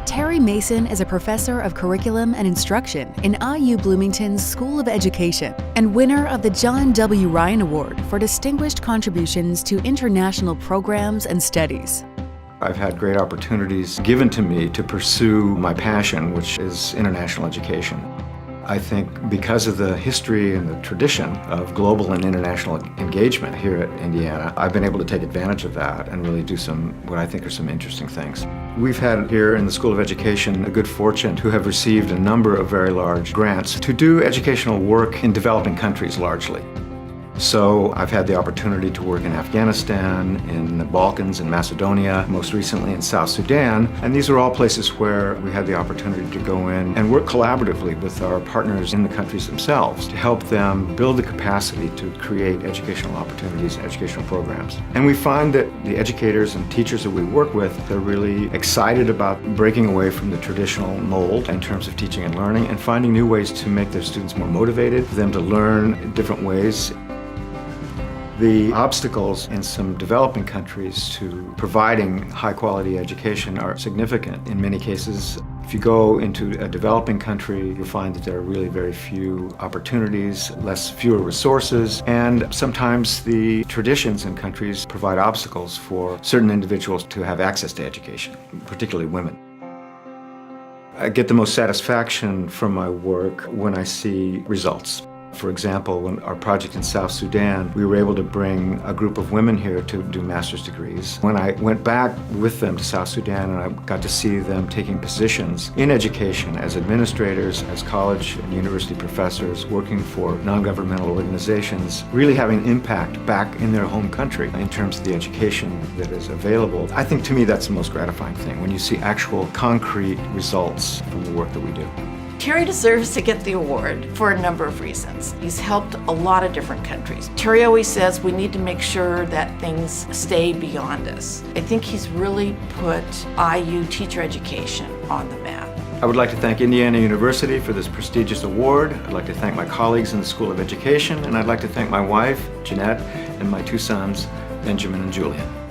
Terry Mason is a professor of curriculum and instruction in IU Bloomington's School of Education and winner of the John W. Ryan Award for distinguished contributions to international programs and studies. I've had great opportunities given to me to pursue my passion, which is international education. I think because of the history and the tradition of global and international engagement here at Indiana, I've been able to take advantage of that and really do what I think are some interesting things. We've had here in the School of Education a good fortune to have received a number of very large grants to do educational work in developing countries largely. So I've had the opportunity to work in Afghanistan, in the Balkans, in Macedonia, most recently in South Sudan, and these are all places where we had the opportunity to go in and work collaboratively with our partners in the countries themselves to help them build the capacity to create educational opportunities and educational programs. And we find that the educators and teachers that we work with, they're really excited about breaking away from the traditional mold in terms of teaching and learning and finding new ways to make their students more motivated, for them to learn in different ways. The obstacles in some developing countries to providing high-quality education are significant in many cases. If you go into a developing country, you'll find that there are really very few opportunities, fewer resources, and sometimes the traditions in countries provide obstacles for certain individuals to have access to education, particularly women. I get the most satisfaction from my work when I see results. For example, when our project in South Sudan, we were able to bring a group of women here to do master's degrees. When I went back with them to South Sudan and I got to see them taking positions in education as administrators, as college and university professors, working for non-governmental organizations, really having impact back in their home country in terms of the education that is available. I think to me that's the most gratifying thing, when you see actual concrete results from the work that we do. Terry deserves to get the award for a number of reasons. He's helped a lot of different countries. Terry always says we need to make sure that things stay beyond us. I think he's really put IU teacher education on the map. I would like to thank Indiana University for this prestigious award. I'd like to thank my colleagues in the School of Education, and I'd like to thank my wife, Jeanette, and my two sons, Benjamin and Julian.